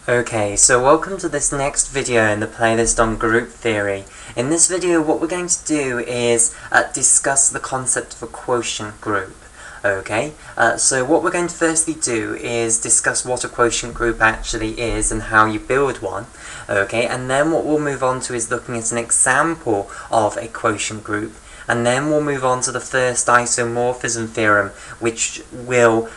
Okay, so welcome to this next video in the playlist on group theory. In this video what we're going to do is discuss the concept of a quotient group. Okay, so what we're going to firstly do is discuss what a quotient group actually is and how you build one. Okay, and then what we'll move on to is looking at an example of a quotient group. And then we'll move on to the First Isomorphism Theorem, which will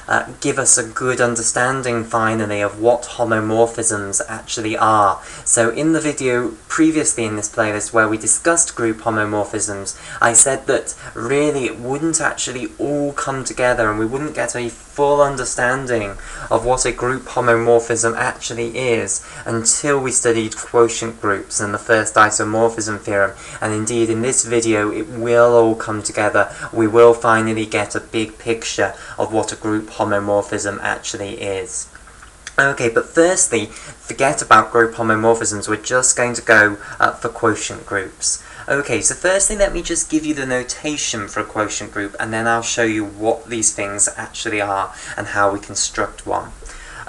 give us a good understanding, finally, of what homomorphisms actually are. So in the video previously in this playlist where we discussed group homomorphisms, I said that really it wouldn't actually all come together and we wouldn't get a full understanding of what a group homomorphism actually is until we studied quotient groups and the First Isomorphism Theorem. And indeed in this video it will all come together. We will finally get a big picture of what a group homomorphism actually is. Okay, but firstly, forget about group homomorphisms, we're just going to go for quotient groups. Okay, so firstly let me just give you the notation for a quotient group and then I'll show you what these things actually are and how we construct one.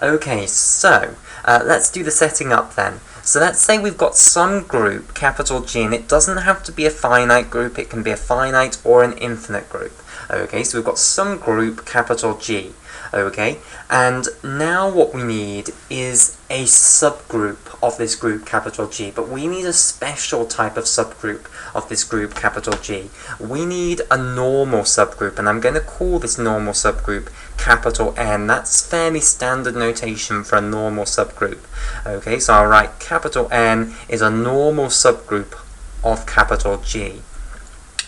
Okay, so let's do the setting up then. So let's say we've got some group, capital G, and it doesn't have to be a finite group, it can be a finite or an infinite group. Okay, so we've got some group, capital G. Okay, and now what we need is a subgroup of this group, capital G, but we need a special type of subgroup of this group, capital G. We need a normal subgroup, and I'm going to call this normal subgroup capital N. That's fairly standard notation for a normal subgroup. Okay, so I'll write capital N is a normal subgroup of capital G.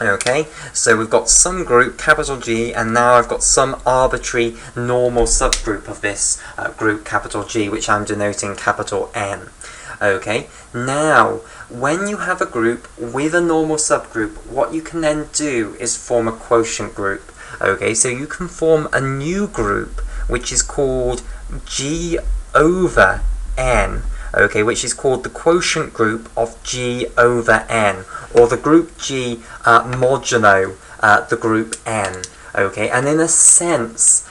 Okay, so we've got some group, capital G, and now I've got some arbitrary normal subgroup of this group, capital G, which I'm denoting capital N. Okay, now, when you have a group with a normal subgroup, what you can then do is form a quotient group. Okay, so you can form a new group, which is called G over N. Okay, which is called the quotient group of G over N, or the group G modulo the group N. Okay, and in a sense,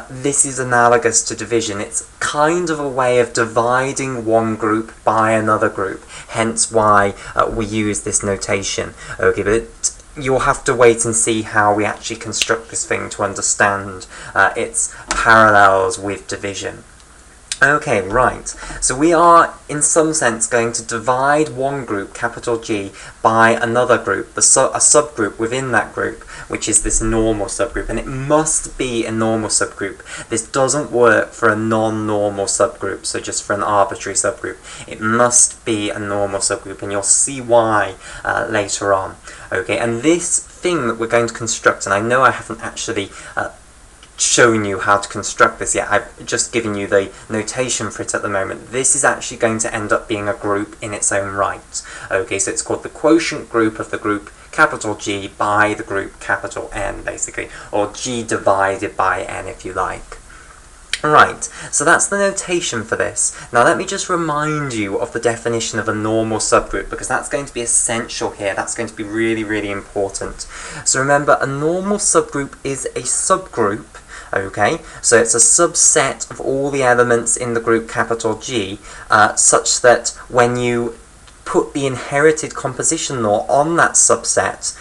this is analogous to division. It's kind of a way of dividing one group by another group, hence why we use this notation. Okay, but you'll have to wait and see how we actually construct this thing to understand its parallels with division. Okay, right, so we are in some sense going to divide one group, capital G, by another group, a subgroup within that group, which is this normal subgroup, and it must be a normal subgroup. This doesn't work for a non-normal subgroup, so just for an arbitrary subgroup. It must be a normal subgroup, and you'll see why later on. Okay, and this thing that we're going to construct, and I know I haven't actually shown you how to construct this yet, I've just given you the notation for it at the moment. This is actually going to end up being a group in its own right. Okay, so it's called the quotient group of the group capital G by the group capital N, basically, or G divided by N if you like. Right, so that's the notation for this. Now let me just remind you of the definition of a normal subgroup, because that's going to be essential here. That's going to be really, really important. So remember, a normal subgroup is a subgroup. Okay, so it's a subset of all the elements in the group capital G, such that when you put the inherited composition law on that subset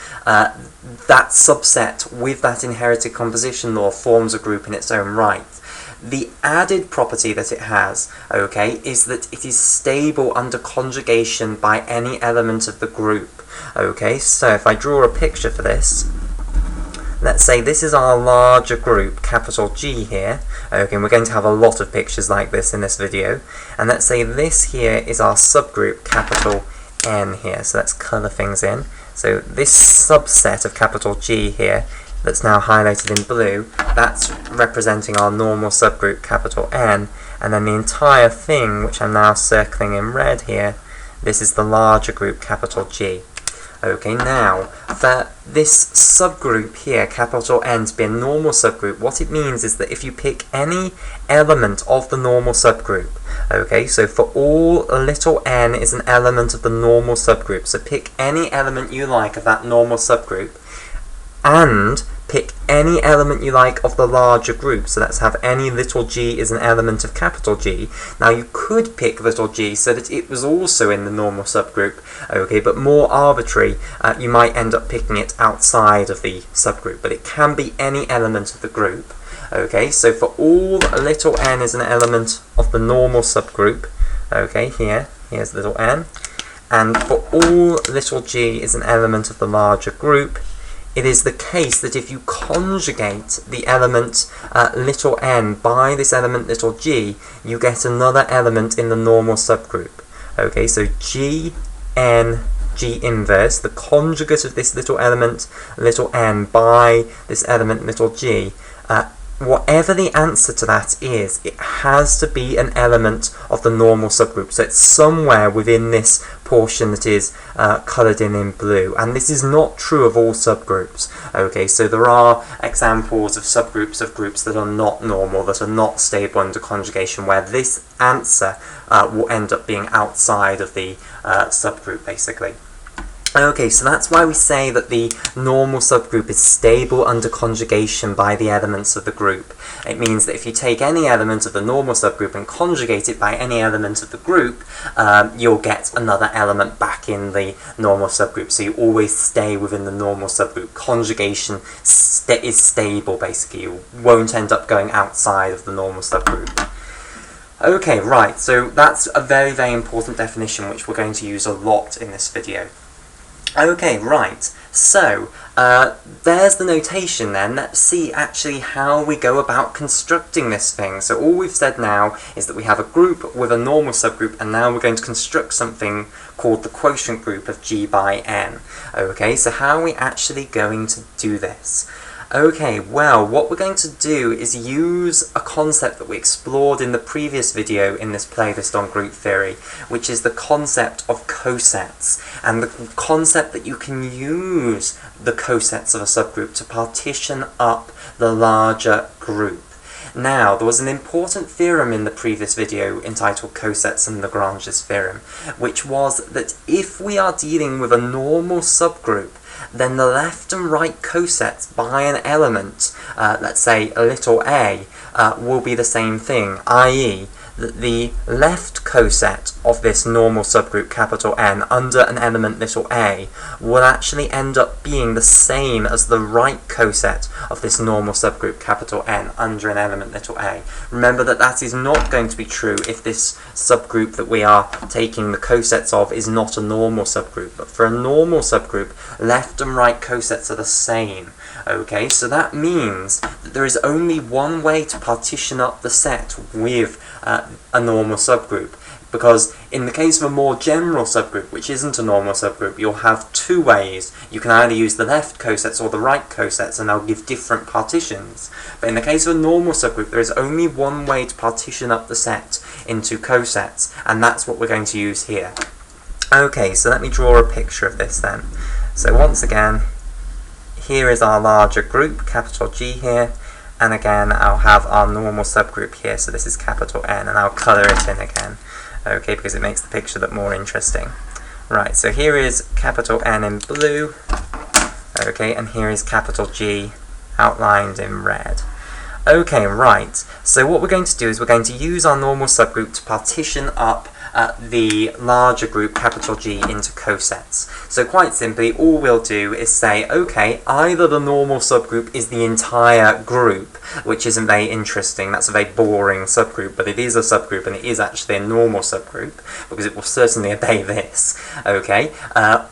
with that inherited composition law forms a group in its own right. The added property that it has, okay, is that it is stable under conjugation by any element of the group. Okay, so if I draw a picture for this, let's say this is our larger group, capital G here. Okay, and we're going to have a lot of pictures like this in this video. And let's say this here is our subgroup, capital N here. So let's colour things in. So this subset of capital G here, that's now highlighted in blue, that's representing our normal subgroup, capital N. And then the entire thing, which I'm now circling in red here, this is the larger group, capital G. Okay, now, for this subgroup here, capital N, to be a normal subgroup, what it means is that if you pick any element of the normal subgroup, okay, so for all little n is an element of the normal subgroup, so pick any element you like of that normal subgroup, and pick any element you like of the larger group. So let's have any little g is an element of capital G. Now you could pick little g so that it was also in the normal subgroup, okay, but more arbitrary, you might end up picking it outside of the subgroup, but it can be any element of the group. Okay, so for all little n is an element of the normal subgroup, okay, here's little n, and for all little g is an element of the larger group, it is the case that if you conjugate the element little n by this element little g, you get another element in the normal subgroup. Okay, so g, n, g inverse, the conjugate of this little element little n by this element little g, whatever the answer to that is, it has to be an element of the normal subgroup. So it's somewhere within this portion that is coloured in blue. And this is not true of all subgroups. Okay, so there are examples of subgroups of groups that are not normal, that are not stable under conjugation, where this answer will end up being outside of the subgroup, basically. Okay, so that's why we say that the normal subgroup is stable under conjugation by the elements of the group. It means that if you take any element of the normal subgroup and conjugate it by any element of the group, you'll get another element back in the normal subgroup. So you always stay within the normal subgroup. Conjugation is stable, basically. You won't end up going outside of the normal subgroup. Okay, right, so that's a very, very important definition which we're going to use a lot in this video. Okay, right, so there's the notation then. Let's see actually how we go about constructing this thing. So all we've said now is that we have a group with a normal subgroup, and now we're going to construct something called the quotient group of g by n. Okay, so how are we actually going to do this? Okay, well, what we're going to do is use a concept that we explored in the previous video in this playlist on group theory, which is the concept of cosets, and the concept that you can use the cosets of a subgroup to partition up the larger group. Now, there was an important theorem in the previous video entitled Cosets and Lagrange's theorem, which was that if we are dealing with a normal subgroup, then the left and right cosets by an element, let's say a little a, will be the same thing, i.e. that the left coset of this normal subgroup capital N under an element little a will actually end up being the same as the right coset of this normal subgroup capital N under an element little a. Remember that that is not going to be true if this subgroup that we are taking the cosets of is not a normal subgroup. But for a normal subgroup, left and right cosets are the same. Okay, so that means that there is only one way to partition up the set with a normal subgroup, because in the case of a more general subgroup, which isn't a normal subgroup, you'll have two ways. You can either use the left cosets or the right cosets, and they'll give different partitions. But in the case of a normal subgroup, there is only one way to partition up the set into cosets, and that's what we're going to use here. Okay, so let me draw a picture of this then. So once again, here is our larger group, capital G here, and again I'll have our normal subgroup here, so this is capital N, and I'll colour it in again, okay, because it makes the picture look more interesting. Right, so here is capital N in blue, okay, and here is capital G outlined in red. Okay, right, so what we're going to do is we're going to use our normal subgroup to partition up the larger group, capital G, into cosets. So quite simply, all we'll do is say, okay, either the normal subgroup is the entire group, which isn't very interesting, that's a very boring subgroup, but it is a subgroup and it is actually a normal subgroup, because it will certainly obey this, okay,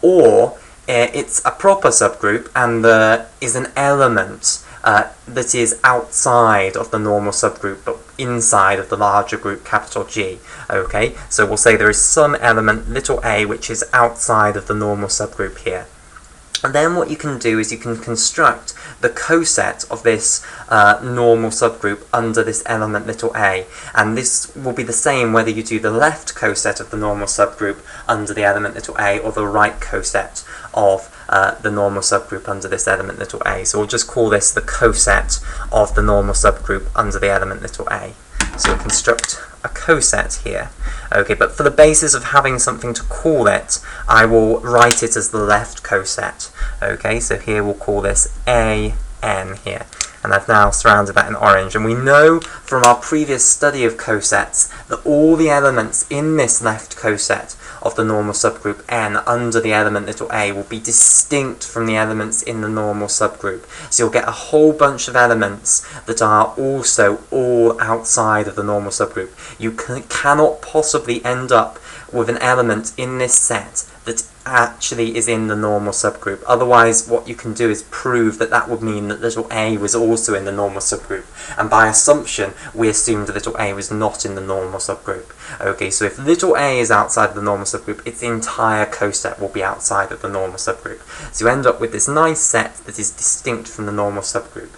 or it's a proper subgroup and there is an element that is outside of the normal subgroup but inside of the larger group capital G. Okay, so we'll say there is some element little a which is outside of the normal subgroup here. And then what you can do is you can construct the coset of this normal subgroup under this element little a, and this will be the same whether you do the left coset of the normal subgroup under the element little a or the right coset of the normal subgroup under this element little a. So we'll just call this the coset of the normal subgroup under the element little a. So we'll construct a coset here. Okay, but for the basis of having something to call it, I will write it as the left coset. Okay, so here we'll call this A n here. And I've now surrounded that in orange. And we know from our previous study of cosets that all the elements in this left coset of the normal subgroup n under the element little a will be distinct from the elements in the normal subgroup. So you'll get a whole bunch of elements that are also all outside of the normal subgroup. You cannot possibly end up with an element in this set that actually is in the normal subgroup. Otherwise, what you can do is prove that that would mean that little a was also in the normal subgroup. And by assumption, we assumed that little a was not in the normal subgroup. Okay, so if little a is outside of the normal subgroup, its entire coset will be outside of the normal subgroup. So you end up with this nice set that is distinct from the normal subgroup.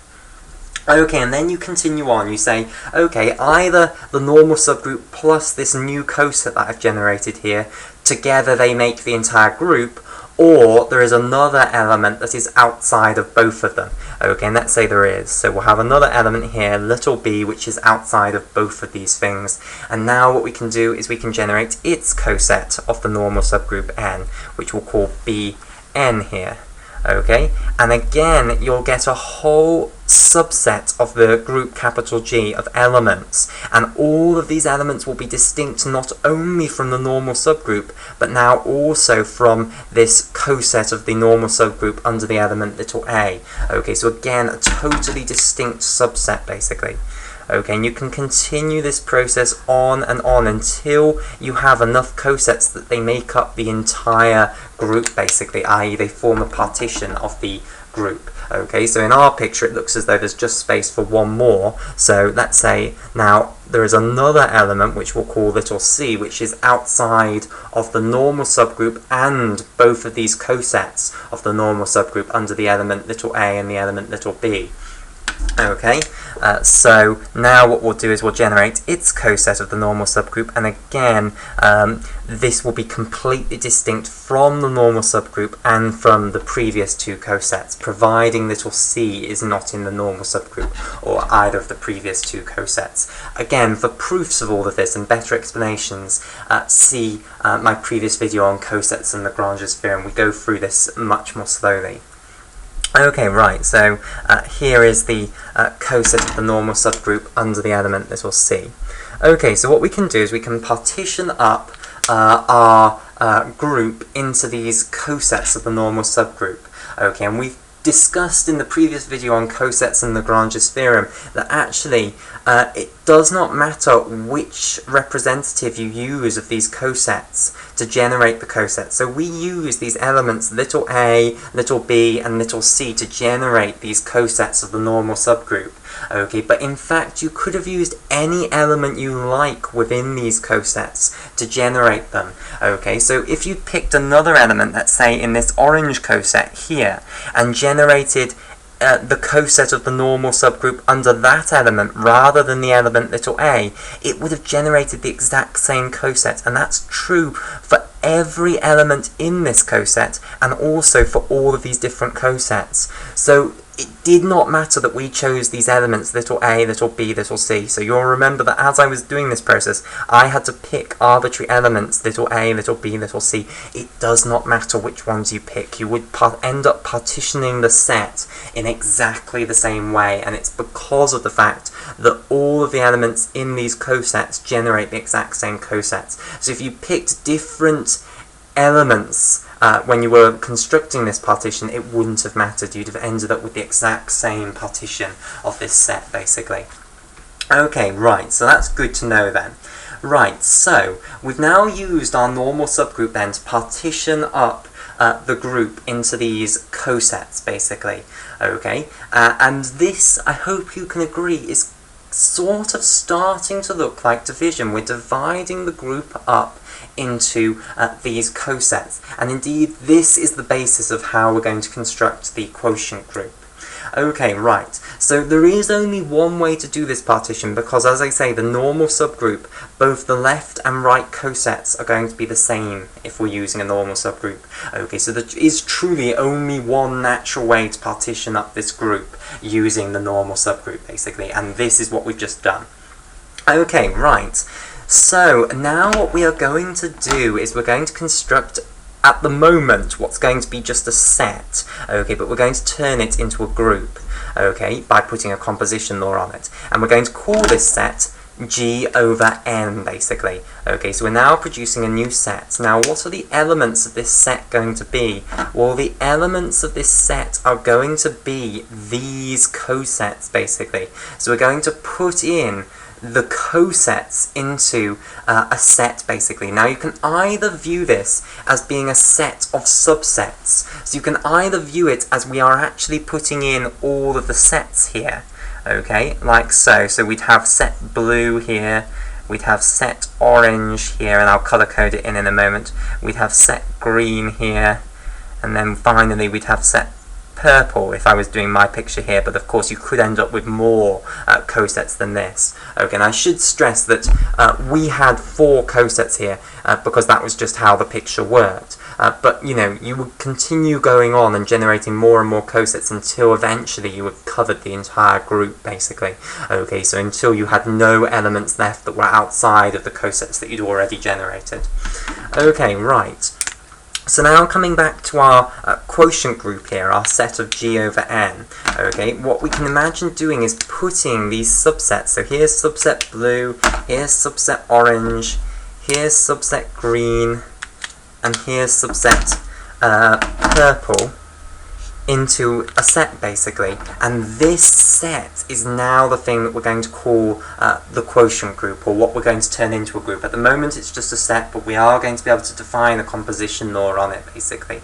Okay, and then you continue on, you say, okay, either the normal subgroup plus this new coset that I've generated here, together they make the entire group, or there is another element that is outside of both of them. Okay, and let's say there is. So we'll have another element here, little b, which is outside of both of these things. And now what we can do is we can generate its coset of the normal subgroup n, which we'll call bn here. Okay, and again you'll get a whole subset of the group capital G of elements, and all of these elements will be distinct not only from the normal subgroup but now also from this coset of the normal subgroup under the element little a. Okay, so again a totally distinct subset basically. Okay, and you can continue this process on and on until you have enough cosets that they make up the entire group basically, i.e. they form a partition of the group. Okay, so in our picture it looks as though there's just space for one more, so let's say now there is another element which we'll call little c, which is outside of the normal subgroup and both of these cosets of the normal subgroup under the element little a and the element little b. Okay, so now what we'll do is we'll generate its coset of the normal subgroup, and again this will be completely distinct from the normal subgroup and from the previous two cosets, providing little c is not in the normal subgroup or either of the previous two cosets. Again, for proofs of all of this and better explanations, see my previous video on cosets and Lagrange's theorem. We go through this much more slowly. Okay, right, so here is the coset of the normal subgroup under the element little c. Okay, so what we can do is we can partition up our group into these cosets of the normal subgroup. Okay, and we've discussed in the previous video on cosets and Lagrange's theorem that actually it does not matter which representative you use of these cosets to generate the coset. So we use these elements little a, little b and little c to generate these cosets of the normal subgroup. Okay, but in fact you could have used any element you like within these cosets to generate them. Okay, so if you picked another element, let's say in this orange coset here, and generated the coset of the normal subgroup under that element rather than the element little a, it would have generated the exact same coset, and that's true for every element in this coset and also for all of these different cosets. So it did not matter that we chose these elements little a, little b, little c. So you'll remember that as I was doing this process, I had to pick arbitrary elements little a, little b, little c. It does not matter which ones you pick. You would end up partitioning the set in exactly the same way, and it's because of the fact that all of the elements in these cosets generate the exact same cosets. So if you picked different elements when you were constructing this partition, it wouldn't have mattered. You'd have ended up with the exact same partition of this set, basically. Okay, right, so that's good to know then. Right, so we've now used our normal subgroup then to partition up the group into these cosets, basically. Okay, and this, I hope you can agree, is sort of starting to look like division. We're dividing the group up into these cosets, and indeed this is the basis of how we're going to construct the quotient group. Okay, right, so there is only one way to do this partition, because as I say, the normal subgroup, both the left and right cosets are going to be the same if we're using a normal subgroup. Okay, so there is truly only one natural way to partition up this group using the normal subgroup, basically, and this is what we've just done. Okay, right, so now what we are going to do is we're going to construct at the moment what's going to be just a set, okay, but we're going to turn it into a group. okay, by putting a composition law on it. And we're going to call this set G over N, basically. Okay, so we're now producing a new set. Now, what are the elements of this set going to be? Well, the elements of this set are going to be these cosets, basically. So we're going to put in the cosets into a set, basically. Now, you can either view this as being a set of subsets. So you can either view it as we are actually putting in all of the sets here. Okay, like so. So we'd have set blue here, we'd have set orange here, and I'll color code it in a moment. We'd have set green here, and then finally we'd have set purple if I was doing my picture here, but of course you could end up with more cosets than this. Okay, and I should stress that we had 4 cosets here because that was just how the picture worked. But, you know, you would continue going on and generating more and more cosets until eventually you had covered the entire group, basically. Okay, so until you had no elements left that were outside of the cosets that you'd already generated. Okay, right. So now coming back to our quotient group here, our set of G over N, okay, what we can imagine doing is putting these subsets, so here's subset blue, here's subset orange, here's subset green, and here's subset purple, into a set, basically. And this set is now the thing that we're going to call the quotient group, or what we're going to turn into a group. At the moment it's just a set, but we are going to be able to define a composition law on it, basically.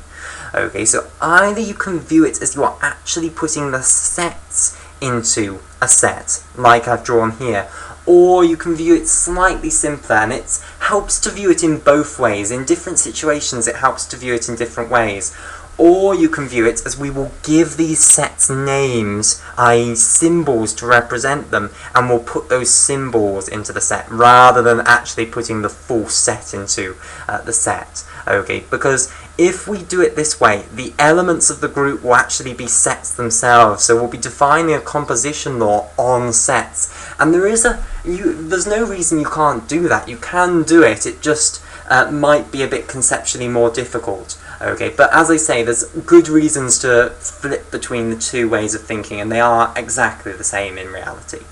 Okay, so either you can view it as you are actually putting the sets into a set, like I've drawn here, or you can view it slightly simpler, and it helps to view it in both ways. In different situations it helps to view it in different ways. Or you can view it as we will give these sets names, i.e. symbols to represent them, and we'll put those symbols into the set, rather than actually putting the full set into the set. Okay, because if we do it this way, the elements of the group will actually be sets themselves, so we'll be defining a composition law on sets. And there's no reason you can't do that. You can do it, it just might be a bit conceptually more difficult. Okay, but as I say, there's good reasons to flip between the two ways of thinking, and they are exactly the same in reality.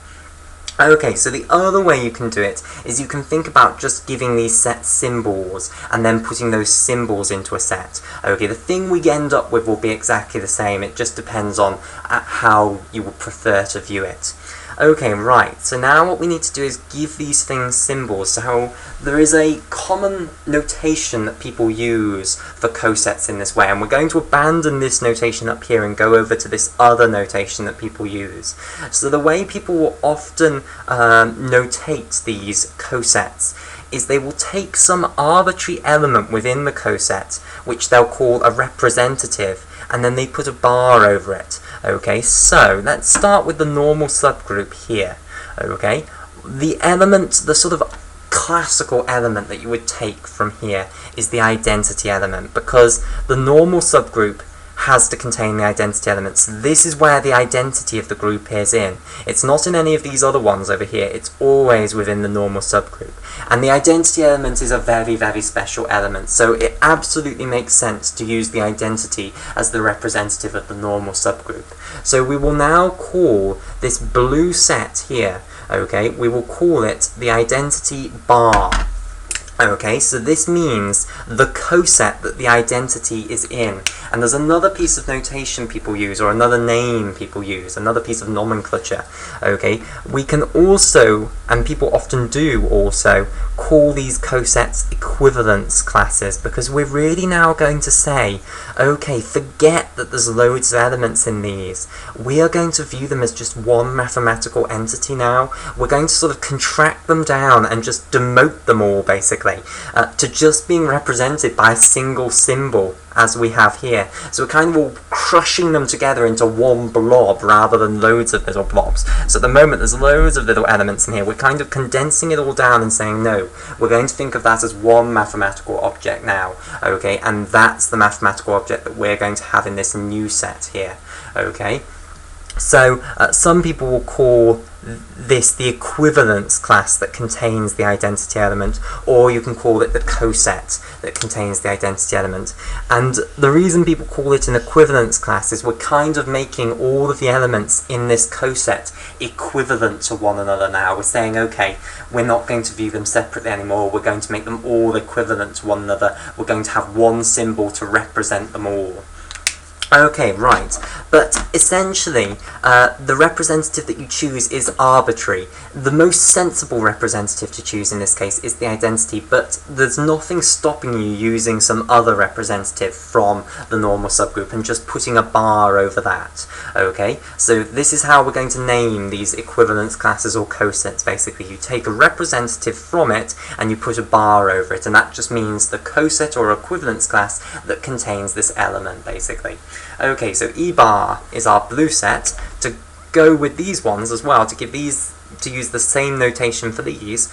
Okay, so the other way you can do it is you can think about just giving these sets symbols and then putting those symbols into a set. Okay, the thing we end up with will be exactly the same, it just depends on how you would prefer to view it. Okay, right, so now what we need to do is give these things symbols. So there is a common notation that people use for cosets in this way, and we're going to abandon this notation up here and go over to this other notation that people use. So the way people will often notate these cosets is they will take some arbitrary element within the coset, which they'll call a representative, and then they put a bar over it. Okay, so let's start with the normal subgroup here. Okay, the element, the sort of classical element that you would take from here is the identity element, because the normal subgroup has to contain the identity elements. This is where the identity of the group is in. It's not in any of these other ones over here, it's always within the normal subgroup. And the identity element is a very, very special element, so it absolutely makes sense to use the identity as the representative of the normal subgroup. So we will now call this blue set here, okay, we will call it the identity bar. Okay, so this means the coset that the identity is in. And there's another piece of notation people use, or another name people use, another piece of nomenclature. Okay, we can also, and people often do also, call these cosets equivalence classes, because we're really now going to say, okay, forget that there's loads of elements in these. We are going to view them as just one mathematical entity now. We're going to sort of contract them down and just demote them all, basically, to just being represented by a single symbol, as we have here. So we're kind of all crushing them together into one blob rather than loads of little blobs. So at the moment there's loads of little elements in here. We're kind of condensing it all down and saying, no, we're going to think of that as one mathematical object now. Okay, and that's the mathematical object that we're going to have in this new set here. Okay. So some people will call this the equivalence class that contains the identity element, or you can call it the coset that contains the identity element. And the reason people call it an equivalence class is we're kind of making all of the elements in this coset equivalent to one another now. We're saying, okay, we're not going to view them separately anymore, we're going to make them all equivalent to one another, we're going to have one symbol to represent them all. Okay, right, but essentially the representative that you choose is arbitrary. The most sensible representative to choose in this case is the identity, but there's nothing stopping you using some other representative from the normal subgroup and just putting a bar over that. Okay, so this is how we're going to name these equivalence classes or cosets. Basically, you take a representative from it and you put a bar over it, and that just means the coset or equivalence class that contains this element, basically. Okay, so E bar is our blue set. To go with these ones as well, to use the same notation for these,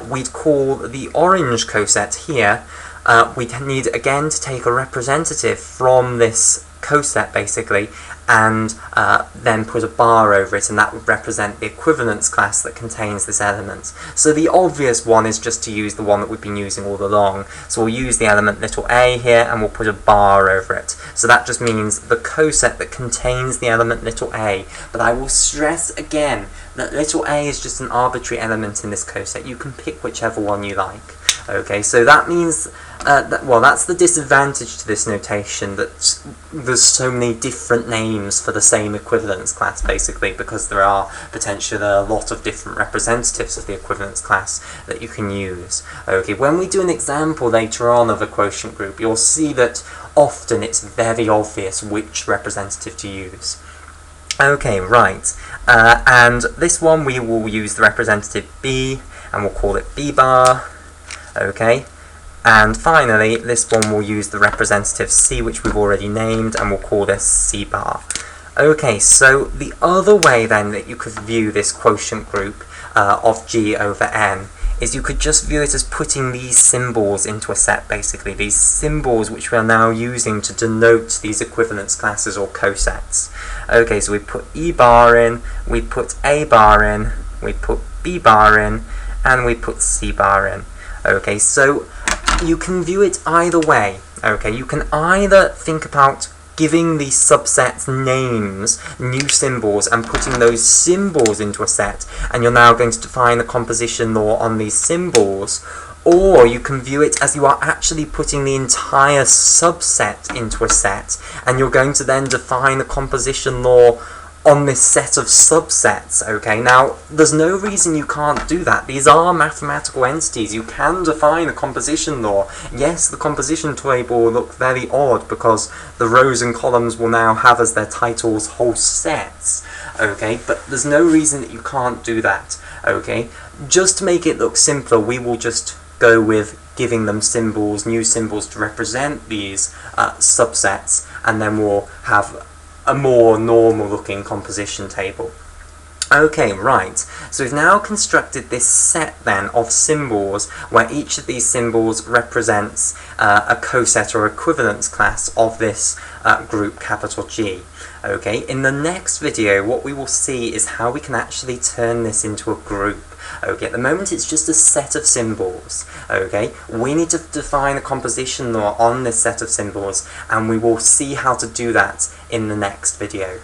we'd call the orange coset here, we'd need again to take a representative from this coset basically, and then put a bar over it, and that would represent the equivalence class that contains this element. So the obvious one is just to use the one that we've been using all along. So we'll use the element little a here, and we'll put a bar over it. So that just means the coset that contains the element little a. But I will stress again that little a is just an arbitrary element in this coset. You can pick whichever one you like. Okay, so that means, well, that's the disadvantage to this notation, that there's so many different names for the same equivalence class, basically, because there are potentially a lot of different representatives of the equivalence class that you can use. Okay, when we do an example later on of a quotient group, you'll see that often it's very obvious which representative to use. Okay, right, and this one we will use the representative B, and we'll call it B bar. Okay, and finally this one will use the representative C, which we've already named, and we'll call this C bar. Okay, so the other way then that you could view this quotient group of G over N is you could just view it as putting these symbols into a set, basically, these symbols which we are now using to denote these equivalence classes or cosets. Okay, so we put E bar in, we put A bar in, we put B bar in, and we put C bar in. Okay, so you can view it either way. Okay, you can either think about giving these subsets names, new symbols, and putting those symbols into a set, and you're now going to define the composition law on these symbols, or you can view it as you are actually putting the entire subset into a set, and you're going to then define the composition law on this set of subsets. Okay, now there's no reason you can't do that. These are mathematical entities. You can define a composition law. Yes, the composition table will look very odd because the rows and columns will now have as their titles whole sets. Okay, but there's no reason that you can't do that. Okay, just to make it look simpler, we will just go with giving them symbols, new symbols to represent these subsets, and then we'll have a more normal looking composition table. Okay, right, so we've now constructed this set then of symbols where each of these symbols represents a coset or equivalence class of this group capital G. Okay, in the next video what we will see is how we can actually turn this into a group. Okay, at the moment it's just a set of symbols. Okay, we need to define a composition law on this set of symbols, and we will see how to do that in the next video.